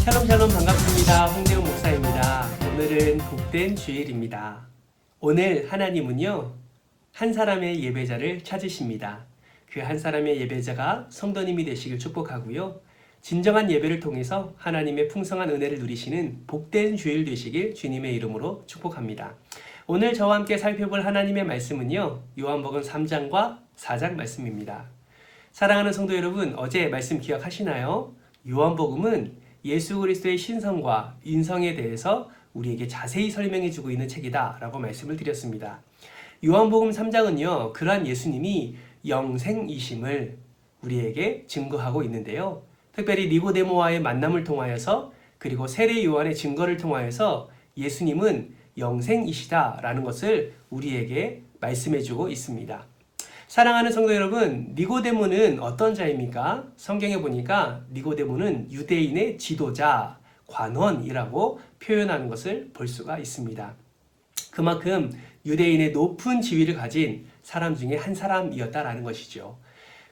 샬롬 반갑습니다. 홍대훈 목사입니다. 오늘은 복된 주일입니다. 오늘 하나님은요, 한 사람의 예배자를 찾으십니다. 그 한 사람의 예배자가 성도님이 되시길 축복하고요. 진정한 예배를 통해서 하나님의 풍성한 은혜를 누리시는 복된 주일 되시길 주님의 이름으로 축복합니다. 오늘 저와 함께 살펴볼 하나님의 말씀은요, 요한복음 3장과 4장 말씀입니다. 사랑하는 성도 여러분, 어제 말씀 기억하시나요? 요한복음은 예수 그리스도의 신성과 인성에 대해서 우리에게 자세히 설명해 주고 있는 책이다 라고 말씀을 드렸습니다. 요한복음 3장은요, 그러한 예수님이 영생이심을 우리에게 증거하고 있는데요. 특별히 니고데모와의 만남을 통하여서, 그리고 세례 요한의 증거를 통하여서 예수님은 영생이시다 라는 것을 우리에게 말씀해 주고 있습니다. 사랑하는 성도 여러분, 니고데모는 어떤 자입니까? 성경에 보니까 니고데모는 유대인의 지도자, 관원이라고 표현하는 것을 볼 수가 있습니다. 그만큼 유대인의 높은 지위를 가진 사람 중에 한 사람이었다라는 것이죠.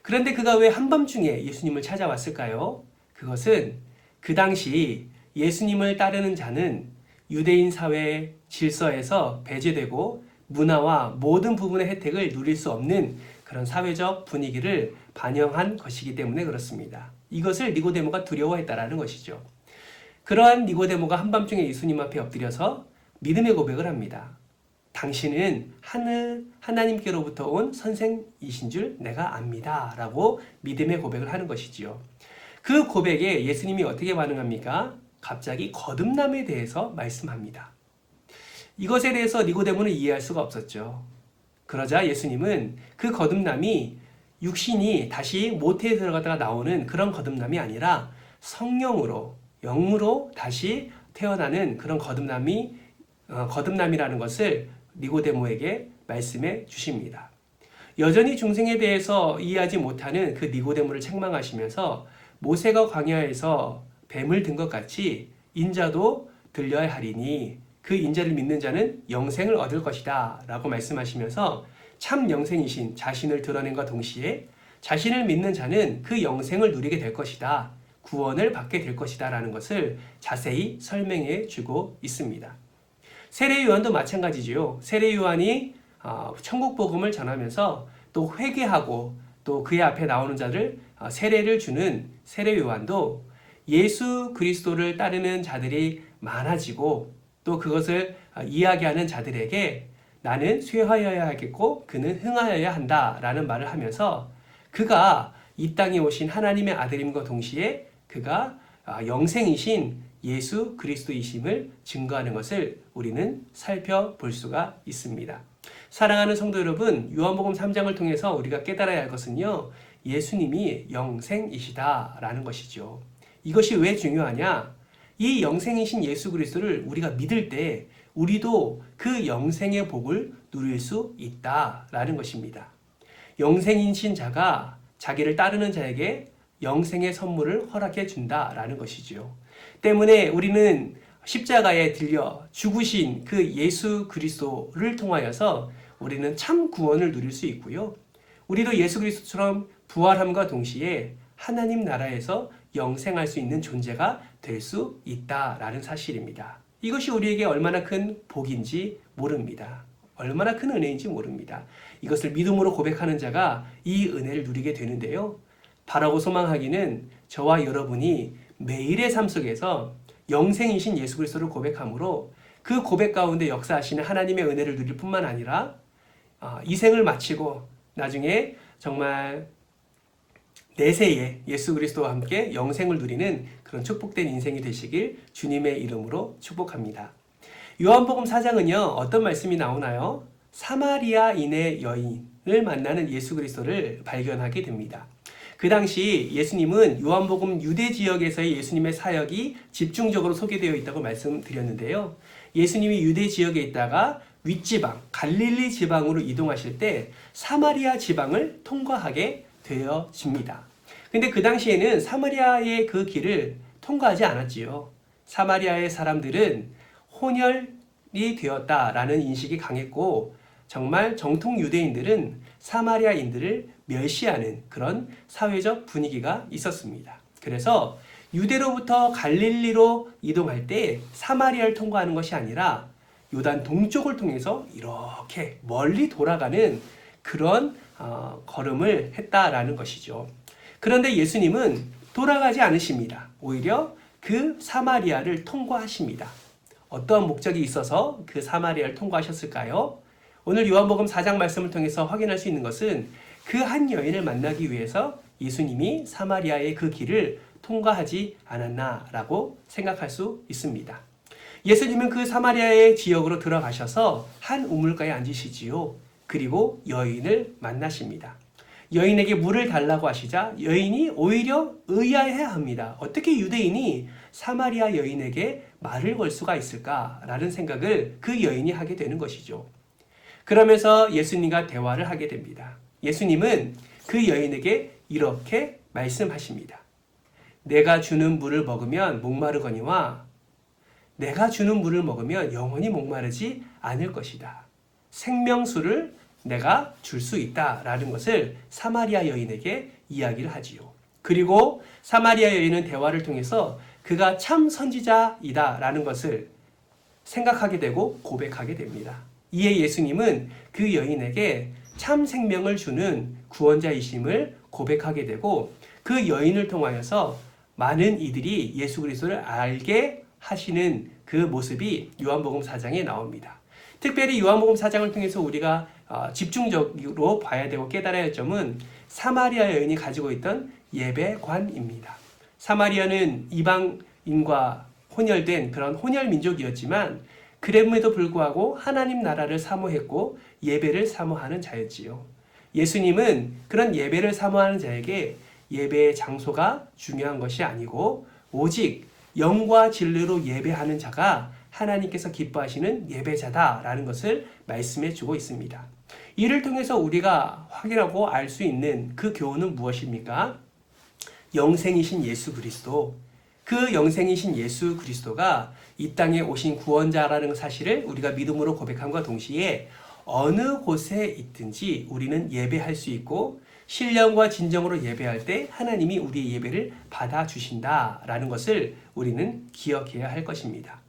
그런데 그가 왜 한밤중에 예수님을 찾아왔을까요? 그것은 그 당시 예수님을 따르는 자는 유대인 사회 질서에서 배제되고 문화와 모든 부분의 혜택을 누릴 수 없는 그런 사회적 분위기를 반영한 것이기 때문에 그렇습니다. 이것을 니고데모가 두려워했다라는 것이죠. 그러한 니고데모가 한밤중에 예수님 앞에 엎드려서 믿음의 고백을 합니다. 당신은 하나님께로부터 온 선생이신 줄 내가 압니다 라고 믿음의 고백을 하는 것이지요. 그 고백에 예수님이 어떻게 반응합니까? 갑자기 거듭남에 대해서 말씀합니다. 이것에 대해서 니고데모는 이해할 수가 없었죠. 그러자 예수님은 그 거듭남이 육신이 다시 모태에 들어갔다가 나오는 그런 거듭남이 아니라 성령으로, 영으로 다시 태어나는 그런 거듭남이라는 것을 니고데모에게 말씀해 주십니다. 여전히 중생에 대해서 이해하지 못하는 그 니고데모를 책망하시면서 모세가 광야에서 뱀을 든 것 같이 인자도 들려야 하리니 그 인자를 믿는 자는 영생을 얻을 것이다 라고 말씀하시면서 참 영생이신 자신을 드러낸과 동시에 자신을 믿는 자는 그 영생을 누리게 될 것이다, 구원을 받게 될 것이다 라는 것을 자세히 설명해 주고 있습니다. 세례 요한도 마찬가지지요. 세례 요한이 천국 복음을 전하면서 또 회개하고 또 그의 앞에 나오는 자를 세례를 주는 세례 요한도 예수 그리스도를 따르는 자들이 많아지고 또 그것을 이야기하는 자들에게 나는 쇠하여야 하겠고 그는 흥하여야 한다라는 말을 하면서 그가 이 땅에 오신 하나님의 아들임과 동시에 그가 영생이신 예수 그리스도이심을 증거하는 것을 우리는 살펴볼 수가 있습니다. 사랑하는 성도 여러분, 요한복음 3장을 통해서 우리가 깨달아야 할 것은요, 예수님이 영생이시다라는 것이죠. 이것이 왜 중요하냐? 이 영생이신 예수 그리스도를 우리가 믿을 때 우리도 그 영생의 복을 누릴 수 있다라는 것입니다. 영생이신 자가 자기를 따르는 자에게 영생의 선물을 허락해 준다라는 것이죠. 때문에 우리는 십자가에 들려 죽으신 그 예수 그리스도를 통하여서 우리는 참 구원을 누릴 수 있고요. 우리도 예수 그리스도처럼 부활함과 동시에 하나님 나라에서 영생할 수 있는 존재가 될 수 있다라는 사실입니다. 이것이 우리에게 얼마나 큰 복인지 모릅니다. 얼마나 큰 은혜인지 모릅니다. 이것을 믿음으로 고백하는 자가 이 은혜를 누리게 되는데요. 바라고 소망하기는 저와 여러분이 매일의 삶 속에서 영생이신 예수 그리스도를 고백함으로 그 고백 가운데 역사하시는 하나님의 은혜를 누릴 뿐만 아니라 이 생을 마치고 나중에 정말 내세에 예수 그리스도와 함께 영생을 누리는 그런 축복된 인생이 되시길 주님의 이름으로 축복합니다. 요한복음 4장은요, 어떤 말씀이 나오나요? 사마리아인의 여인을 만나는 예수 그리스도를 발견하게 됩니다. 그 당시 예수님은 요한복음 유대 지역에서의 예수님의 사역이 집중적으로 소개되어 있다고 말씀드렸는데요. 예수님이 유대 지역에 있다가 윗지방, 갈릴리 지방으로 이동하실 때 사마리아 지방을 통과하게 되어집니다. 근데 그 당시에는 사마리아의 그 길을 통과하지 않았지요. 사마리아의 사람들은 혼혈이 되었다라는 인식이 강했고 정말 정통 유대인들은 사마리아인들을 멸시하는 그런 사회적 분위기가 있었습니다. 그래서 유대로부터 갈릴리로 이동할 때 사마리아를 통과하는 것이 아니라 요단 동쪽을 통해서 이렇게 멀리 돌아가는 그런 걸음을 했다라는 것이죠. 그런데 예수님은 돌아가지 않으십니다. 오히려 그 사마리아를 통과하십니다. 어떠한 목적이 있어서 그 사마리아를 통과하셨을까요? 오늘 요한복음 4장 말씀을 통해서 확인할 수 있는 것은 그 한 여인을 만나기 위해서 예수님이 사마리아의 그 길을 통과하지 않았나라고 생각할 수 있습니다. 예수님은 그 사마리아의 지역으로 들어가셔서 한 우물가에 앉으시지요. 그리고 여인을 만나십니다. 여인에게 물을 달라고 하시자 여인이 오히려 의아해합니다. 어떻게 유대인이 사마리아 여인에게 말을 걸 수가 있을까라는 생각을 그 여인이 하게 되는 것이죠. 그러면서 예수님과 대화를 하게 됩니다. 예수님은 그 여인에게 이렇게 말씀하십니다. 내가 주는 물을 먹으면 목마르거니와 내가 주는 물을 먹으면 영원히 목마르지 않을 것이다. 생명수를 내가 줄 수 있다라는 것을 사마리아 여인에게 이야기를 하지요. 그리고 사마리아 여인은 대화를 통해서 그가 참 선지자이다라는 것을 생각하게 되고 고백하게 됩니다. 이에 예수님은 그 여인에게 참 생명을 주는 구원자이심을 고백하게 되고 그 여인을 통하여서 많은 이들이 예수 그리스도를 알게 하시는 그 모습이 요한복음 4장에 나옵니다. 특별히 요한복음 4장을 통해서 우리가 집중적으로 봐야 되고 깨달아야 할 점은 사마리아 여인이 가지고 있던 예배관입니다. 사마리아는 이방인과 혼혈된 그런 혼혈 민족이었지만 그럼에도 불구하고 하나님 나라를 사모했고 예배를 사모하는 자였지요. 예수님은 그런 예배를 사모하는 자에게 예배의 장소가 중요한 것이 아니고 오직 영과 진리로 예배하는 자가 하나님께서 기뻐하시는 예배자다라는 것을 말씀해 주고 있습니다. 이를 통해서 우리가 확인하고 알 수 있는 그 교훈은 무엇입니까? 영생이신 예수 그리스도, 그 영생이신 예수 그리스도가 이 땅에 오신 구원자라는 사실을 우리가 믿음으로 고백함과 동시에 어느 곳에 있든지 우리는 예배할 수 있고 신령과 진정으로 예배할 때 하나님이 우리의 예배를 받아주신다라는 것을 우리는 기억해야 할 것입니다.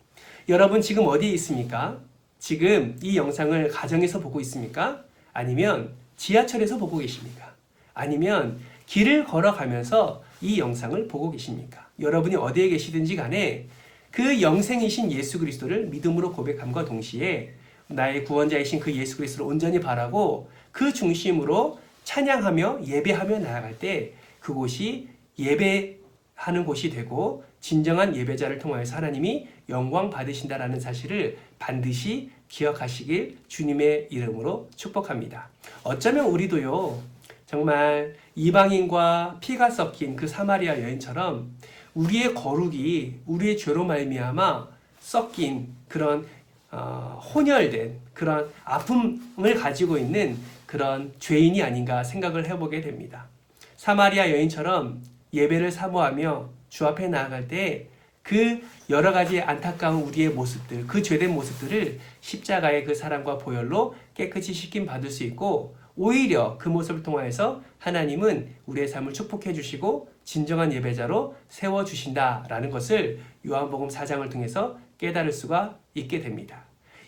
여러분 지금 어디에 있습니까? 지금 이 영상을 가정에서 보고 있습니까? 아니면 지하철에서 보고 계십니까? 아니면 길을 걸어가면서 이 영상을 보고 계십니까? 여러분이 어디에 계시든지 간에 그 영생이신 예수 그리스도를 믿음으로 고백함과 동시에 나의 구원자이신 그 예수 그리스도를 온전히 바라고 그 중심으로 찬양하며 예배하며 나아갈 때 그곳이 예배하는 곳이 되고 진정한 예배자를 통하여서 하나님이 영광 받으신다라는 사실을 반드시 기억하시길 주님의 이름으로 축복합니다. 어쩌면 우리도요, 정말 이방인과 피가 섞인 그 사마리아 여인처럼 우리의 거룩이 우리의 죄로 말미암아 섞인 그런 혼혈된 그런 아픔을 가지고 있는 그런 죄인이 아닌가 생각을 해보게 됩니다. 사마리아 여인처럼 예배를 사모하며 주 앞에 나아갈 때 그 여러 가지 안타까운 우리의 모습들, 그 죄된 모습들을 십자가의 그 사랑과 보혈로 깨끗이 씻김 받을 수 있고 오히려 그 모습을 통하여서 하나님은 우리의 삶을 축복해 주시고 진정한 예배자로 세워주신다라는 것을 요한복음 4장을 통해서 깨달을 수가 있게 됩니다.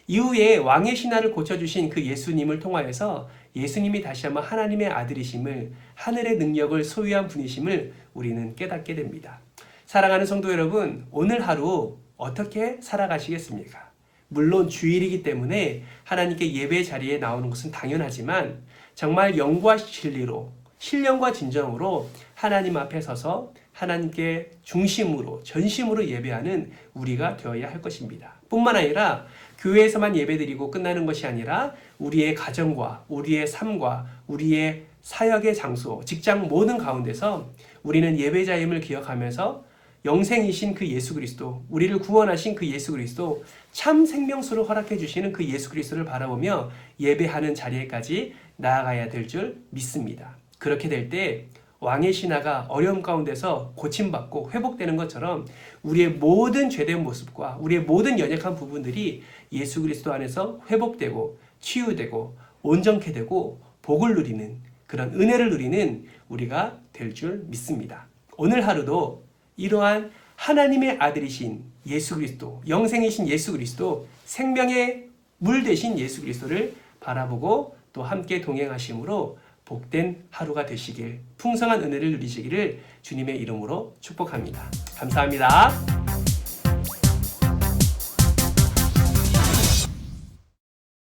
이후에 왕의 신화를 고쳐주신 그 예수님을 통하여서 예수님이 다시 한번 하나님의 아들이심을, 하늘의 능력을 소유한 분이심을 우리는 깨닫게 됩니다. 사랑하는 성도 여러분, 오늘 하루 어떻게 살아가시겠습니까? 물론 주일이기 때문에 하나님께 예배 자리에 나오는 것은 당연하지만 정말 영과 진리로, 신령과 진정으로 하나님 앞에 서서 하나님께 중심으로, 전심으로 예배하는 우리가 되어야 할 것입니다. 뿐만 아니라 교회에서만 예배드리고 끝나는 것이 아니라 우리의 가정과 우리의 삶과 우리의 사역의 장소, 직장 모든 가운데서 우리는 예배자임을 기억하면서 영생이신 그 예수 그리스도, 우리를 구원하신 그 예수 그리스도, 참 생명수를 허락해 주시는 그 예수 그리스도를 바라보며 예배하는 자리에까지 나아가야 될 줄 믿습니다. 그렇게 될 때 왕의 신하가 어려움 가운데서 고침받고 회복되는 것처럼 우리의 모든 죄된 모습과 우리의 모든 연약한 부분들이 예수 그리스도 안에서 회복되고 치유되고 온전케 되고 복을 누리는 그런 은혜를 누리는 우리가 될 줄 믿습니다. 오늘 하루도 이러한 하나님의 아들이신 예수 그리스도, 영생이신 예수 그리스도, 생명의 물 되신 예수 그리스도를 바라보고 또 함께 동행하심으로 복된 하루가 되시길, 풍성한 은혜를 누리시기를 주님의 이름으로 축복합니다. 감사합니다.